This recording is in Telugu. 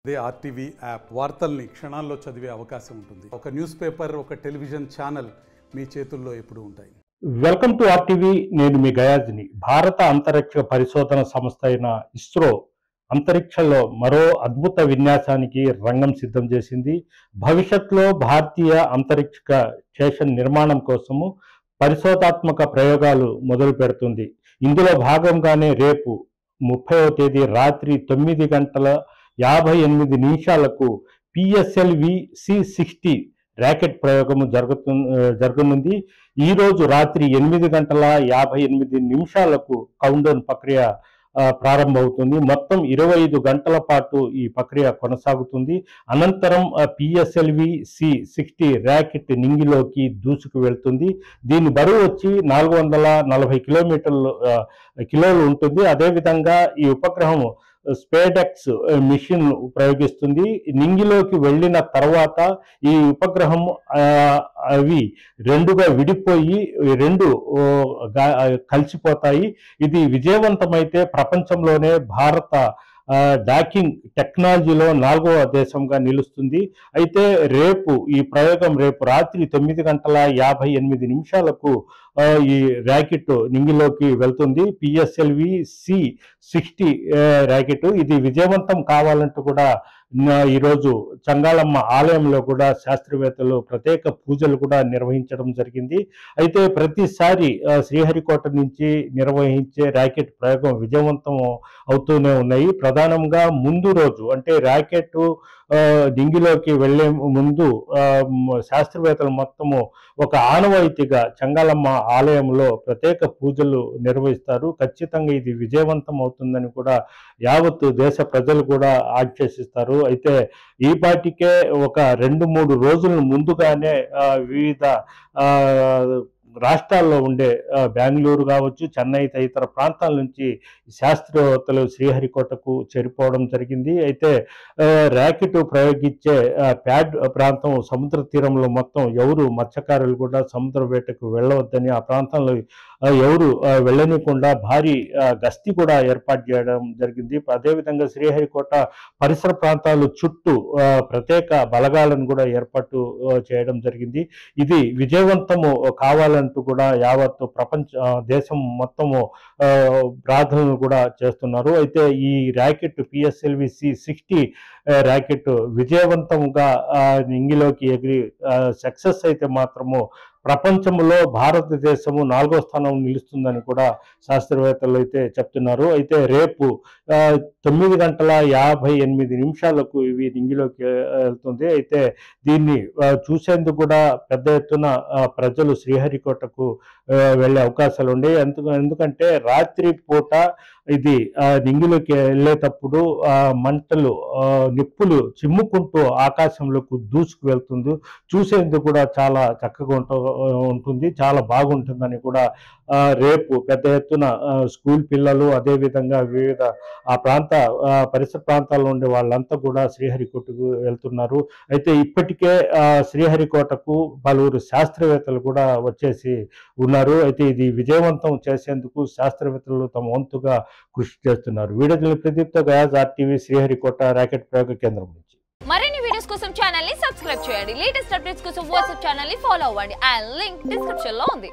అదే ఆర్టీవీ యాప్ వార్తల్ని క్షణాల్లో చదివే అవకాశం ఉంటుంది. ఒక న్యూస్ పేపర్, ఒక టెలివిజన్ ఛానల్ మీ చేతుల్లో ఎప్పుడూ ఉంటాయి. Welcome to RTV. నేను మీ గయాజ్ని. భారత అంతరిక్ష పరిశోధన సంస్థ అయిన ఇస్రో అంతరిక్షంలో మరో అద్భుత విన్యాసానికి రంగం సిద్ధం చేసింది. భవిష్యత్తులో భారతీయ అంతరిక్ష స్టేషన్ నిర్మాణం కోసము పరిశోధాత్మక ప్రయోగాలు మొదలు పెడుతుంది. ఇందులో భాగంగానే రేపు 30వ తేదీ రాత్రి 9:58 పిఎస్ఎల్వి C60 ర్యాకెట్ ప్రయోగము జరగనుంది. ఈ రోజు రాత్రి 8:58 కౌంట్డౌన్ ప్రక్రియ ప్రారంభమవుతుంది. మొత్తం 25 గంటల పాటు ఈ ప్రక్రియ కొనసాగుతుంది. అనంతరం పిఎస్ఎల్వి C60 ర్యాకెట్ నింగిలోకి దూసుకు వెళ్తుంది. దీని బరువు వచ్చి 440 కిలోలు ఉంటుంది. అదేవిధంగా ఈ ఉపగ్రహం స్పేడెక్స్ మిషన్ ప్రయోగిస్తుంది. నింగిలోకి వెళ్ళిన తర్వాత ఈ ఉపగ్రహం అవి రెండుగా విడిపోయి రెండు కలిసిపోతాయి. ఇది విజయవంతమైతే ప్రపంచంలోనే భారత డాకింగ్ టెక్నాలజీలో 4వ దేశంగా నిలుస్తుంది. అయితే ఈ ప్రయోగం రేపు రాత్రి 9:58 ఈ ర్యాకెట్ నింగిలోకి వెళ్తుంది. పిఎస్ఎల్వి C60 ర్యాకెట్ ఇది విజయవంతం కావాలంటూ కూడా ఈరోజు చంగాళమ్మ ఆలయంలో కూడా శాస్త్రవేత్తలు ప్రత్యేక పూజలు కూడా నిర్వహించడం జరిగింది. అయితే ప్రతిసారి శ్రీహరికోట నుంచి నిర్వహించే ర్యాకెట్ ప్రయోగం విజయవంతం అవుతూనే ఉన్నాయి. ప్రధానంగా ముందు రోజు అంటే ర్యాకెట్ నింగిలోకి వెళ్లే ముందు శాస్త్రవేత్తలు మొత్తము ఒక ఆనవాయితీగా చంగాళమ్మ ఆలయంలో ప్రత్యేక పూజలు నిర్వహిస్తారు. ఖచ్చితంగా ఇది విజయవంతం అవుతుందని కూడా యావత్తు దేశ ప్రజలు కూడా ఆశీర్వదిస్తారు. అయితే ఈ పాటికే ఒక 2-3 రోజుల ముందుగానే వివిధ రాష్ట్రాల్లో ఉండే బెంగళూరు కావచ్చు, చెన్నై తదితర ప్రాంతాల నుంచి శాస్త్రవేత్తలు శ్రీహరికోటకు చేరిపోవడం జరిగింది. అయితే ర్యాకెట్ ప్రయోగించే ప్యాడ్ ప్రాంతం సముద్ర తీరంలో మొత్తం ఎవరు మత్స్యకారులు కూడా సముద్ర వేటకు వెళ్ళవద్దని, ఆ ప్రాంతంలో ఎవరు వెళ్ళనీయకుండా భారీ గస్తీ కూడా ఏర్పాటు చేయడం జరిగింది. అదేవిధంగా శ్రీహరికోట పరిసర ప్రాంతాలు చుట్టూ ప్రత్యేక బలగాలను కూడా ఏర్పాటు చేయడం జరిగింది. ఇది విజయవంతము కావాలంటూ కూడా యావత్తు దేశం మొత్తము ప్రార్థనలు కూడా చేస్తున్నారు. అయితే ఈ ర్యాకెట్ పిఎస్ఎల్వి C60 ర్యాకెట్ విజయవంతంగా నింగిలోకి ఎగిరి సక్సెస్ అయితే మాత్రము ప్రపంచంలో భారతదేశము 4వ స్థానం నిలుస్తుందని కూడా శాస్త్రవేత్తలు అయితే చెప్తున్నారు. అయితే రేపు 9:58 ఇవి నింగిలోకి వెళ్తుంది. అయితే దీన్ని చూసేందుకు కూడా పెద్ద ఎత్తున ప్రజలు శ్రీహరికోటకు వెళ్ళే అవకాశాలు ఉన్నాయి. ఎందుకంటే రాత్రి పూట ఇది నింగిలోకి వెళ్ళేటప్పుడు మంటలు నిప్పులు చిమ్ముకుంటూ ఆకాశంలోకి దూసుకు వెళ్తుంది. చూసేందుకు కూడా చాలా చక్కగా ఉంటుంది, చాలా బాగుంటుందని కూడా రేపు పెద్ద ఎత్తున స్కూల్ పిల్లలు, అదేవిధంగా వివిధ పరిసర ప్రాంతాల్లో ఉండే వాళ్ళంతా కూడా శ్రీహరికోటకు వెళ్తున్నారు. అయితే ఇప్పటికే శ్రీహరికోటకు పలువురు శాస్త్రవేత్తలు కూడా వచ్చేసి ఉన్నారు. అయితే ఇది విజయవంతం చేసేందుకు శాస్త్రవేత్తలు తమ వంతుగా కృషి చేస్తున్నారు. వీడియో ప్రదీప్తో గయాజ్, ఆర్టీవీ, శ్రీహరికోట ర్యాకెట్ ప్రయోగ కేంద్రం నుంచి. మరిన్ని వీడియోస్ కోసం ఛానల్ ని సబ్స్క్రైబ్ చేయండి. లేటెస్ట్ అప్డేట్స్ కోసం వాట్సాప్ ఛానల్ ని ఫాలో అవ్వండి. ఆ లింక్ డిస్క్రిప్షన్ లో ఉంది.